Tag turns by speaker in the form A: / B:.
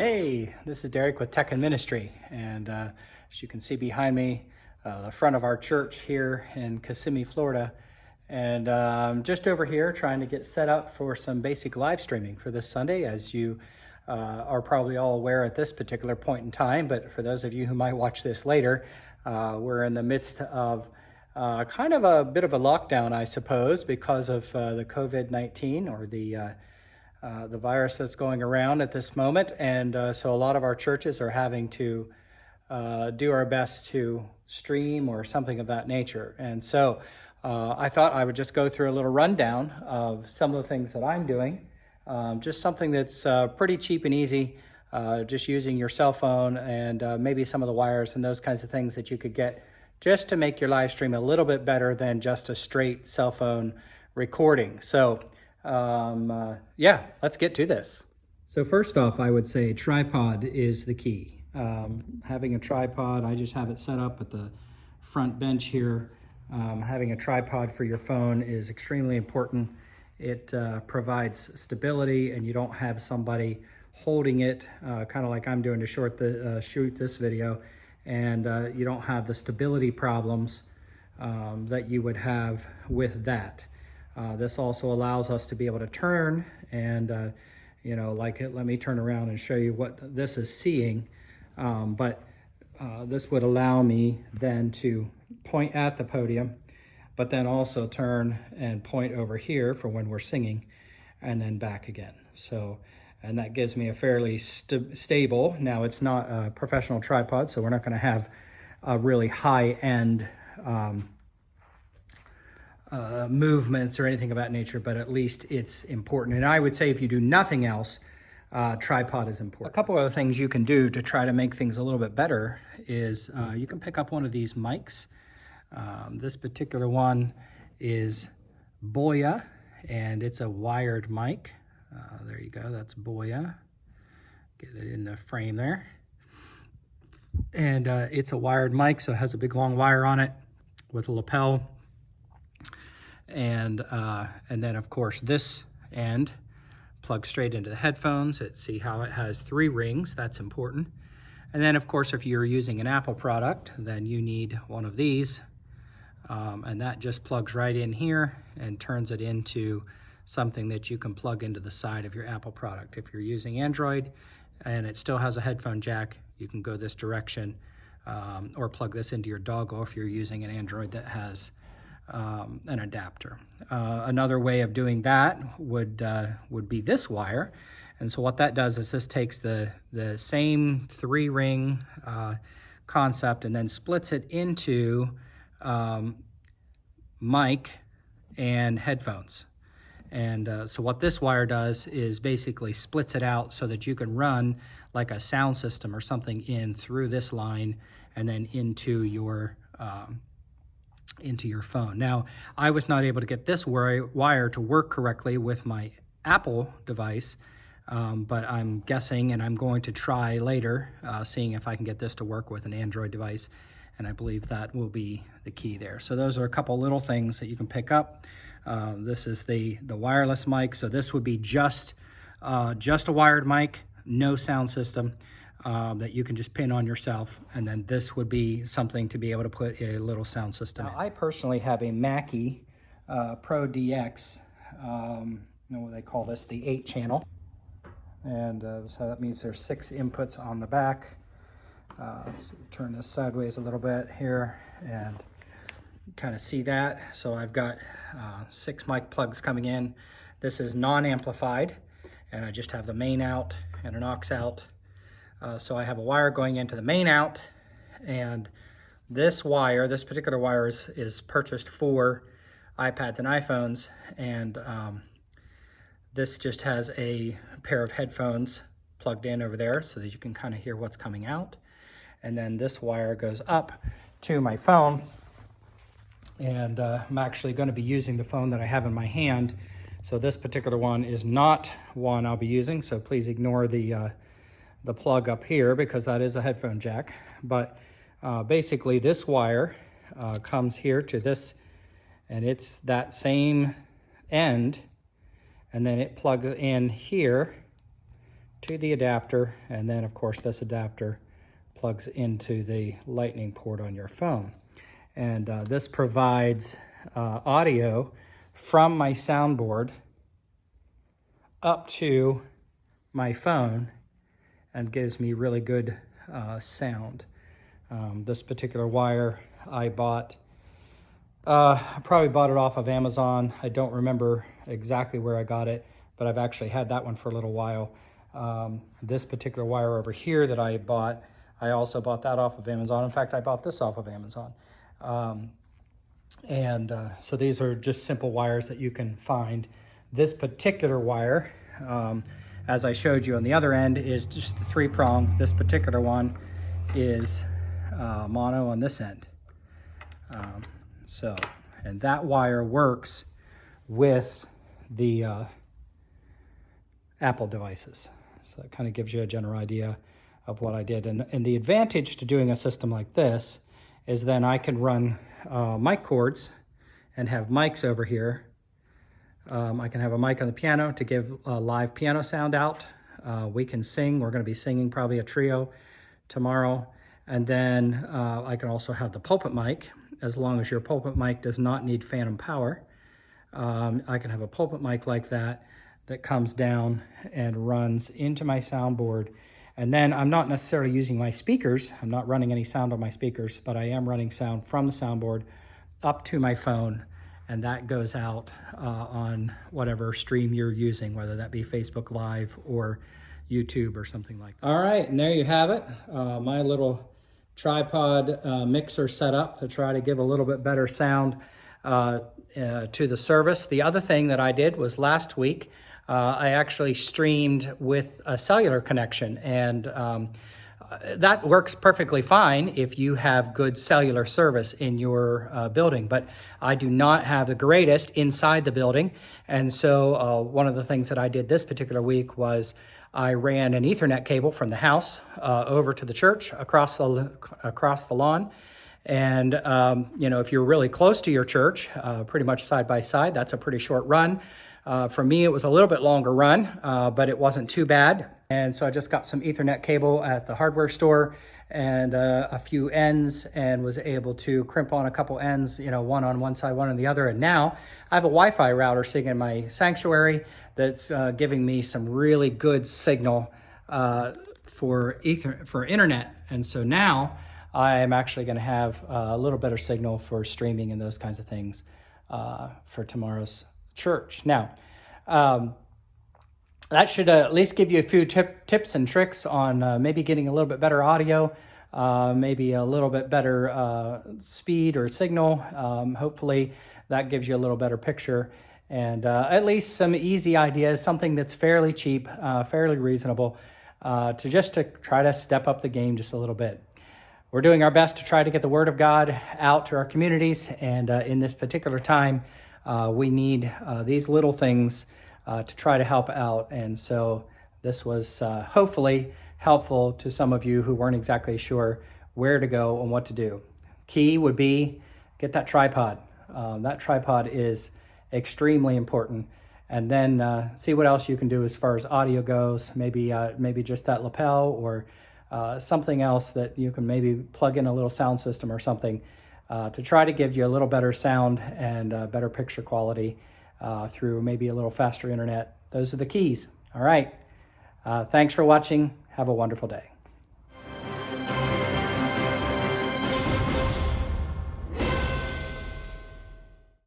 A: Hey, this is Derek with Tech and Ministry, and as you can see behind me, the front of our church here in Kissimmee, Florida, and just over here trying to get set up for some basic live streaming for this Sunday, as you are probably all aware at this particular point in time, but for those of you who might watch this later, we're in the midst of kind of a bit of a lockdown, I suppose, because of the COVID-19 or the virus that's going around at this moment. And so a lot of our churches are having to do our best to stream or something of that nature. And so I thought I would just go through a little rundown of some of the things that I'm doing. Just something that's pretty cheap and easy, just using your cell phone and maybe some of the wires and those kinds of things that you could get just to make your live stream a little bit better than just a straight cell phone recording. So yeah, let's get to this. So first off, I would say tripod is the key. Having a tripod, I just have it set up at the front bench here. Having a tripod for your phone is extremely important. It provides stability, and you don't have somebody holding it, kind of like I'm doing to shoot this video, and you don't have the stability problems that you would have with that. This also allows us to be able to turn and, let me turn around and show you what this is seeing. This would allow me then to point at the podium, but then also turn and point over here for when we're singing and then back again. So, and that gives me a fairly stable, now it's not a professional tripod, so we're not gonna have a really high-end movements or anything of that nature, but at least it's important. And I would say if you do nothing else, tripod is important. A couple other things you can do to try to make things a little bit better is you can pick up one of these mics. This particular one is Boya, and it's a wired mic. There you go, that's Boya. Get it in the frame there. And it's a wired mic, so it has a big long wire on it with a lapel. And then of course this end plugs straight into the headphones. See how it has 3 rings, that's important. And then of course if you're using an Apple product, then you need one of these, and that just plugs right in here and turns it into something that you can plug into the side of your Apple product. If you're using Android and it still has a headphone jack, you can go this direction, or plug this into your dongle if you're using an Android that has an adapter. Another way of doing that would be this wire. And so what that does is this takes the same 3-ring concept and then splits it into mic and headphones. And so what this wire does is basically splits it out so that you can run like a sound system or something in through this line and then into your phone. Now, I was not able to get this wire to work correctly with my Apple device, but I'm guessing, and I'm going to try later, seeing if I can get this to work with an Android device, and I believe that will be the key there. So those are a couple little things that you can pick up. This is the wireless mic, so this would be just a wired mic, no sound system. That you can just pin on yourself, and then this would be something to be able to put a little sound system in. I personally have a Mackie Pro DX, what they call this, the 8-channel, and so that means there's 6 inputs on the back. So turn this sideways a little bit here and kind of see that. So I've got 6 mic plugs coming in. This is non-amplified, and I just have the main out and an aux out. So I have a wire going into the main out, and this particular wire is purchased for iPads and iPhones, and this just has a pair of headphones plugged in over there so that you can kind of hear what's coming out. And then this wire goes up to my phone, and I'm actually going to be using the phone that I have in my hand. So this particular one is not one I'll be using, so please ignore the plug up here because that is a headphone jack. But basically this wire comes here to this, and it's that same end, and then it plugs in here to the adapter, and then of course this adapter plugs into the lightning port on your phone. And this provides audio from my soundboard up to my phone and gives me really good sound. This particular wire I bought, I probably bought it off of Amazon. I don't remember exactly where I got it, but I've actually had that one for a little while. This particular wire over here that I bought, I also bought that off of Amazon. In fact, I bought this off of Amazon. So these are just simple wires that you can find. This particular wire, as I showed you on the other end, is just the 3-prong. This particular one is mono on this end. And that wire works with the Apple devices. So it kind of gives you a general idea of what I did. And the advantage to doing a system like this is then I can run mic cords and have mics over here. I can have a mic on the piano to give a live piano sound out. We can sing. We're going to be singing probably a trio tomorrow. And then I can also have the pulpit mic, as long as your pulpit mic does not need phantom power. I can have a pulpit mic like that comes down and runs into my soundboard. And then I'm not necessarily using my speakers. I'm not running any sound on my speakers, but I am running sound from the soundboard up to my phone. And that goes out on whatever stream you're using, whether that be Facebook Live or YouTube or something like that. All right, and there you have it. My little tripod mixer setup to try to give a little bit better sound to the service. The other thing that I did was last week, I actually streamed with a cellular connection, and that works perfectly fine if you have good cellular service in your building, but I do not have the greatest inside the building. And so one of the things that I did this particular week was I ran an Ethernet cable from the house over to the church across the lawn. And, you know, if you're really close to your church, pretty much side by side, that's a pretty short run. For me, it was a little bit longer run, but it wasn't too bad. And so I just got some Ethernet cable at the hardware store and a few ends, and was able to crimp on a couple ends, you know, one on one side, one on the other. And now I have a Wi-Fi router sitting in my sanctuary that's giving me some really good signal for internet. And so now I am actually going to have a little better signal for streaming and those kinds of things for tomorrow's church. Now, that should at least give you a few tips and tricks on maybe getting a little bit better audio, maybe a little bit better speed or signal. Hopefully that gives you a little better picture, and at least some easy ideas, something that's fairly cheap, fairly reasonable, to try to step up the game just a little bit. We're doing our best to try to get the Word of God out to our communities, and in this particular time, we need these little things to try to help out. And so this was hopefully helpful to some of you who weren't exactly sure where to go and what to do. Key would be get that tripod. That tripod is extremely important. And then see what else you can do as far as audio goes. Maybe just that lapel, or something else that you can maybe plug in a little sound system or something to try to give you a little better sound and better picture quality through maybe a little faster internet. Those are the keys. All right. Thanks for watching. Have a wonderful day.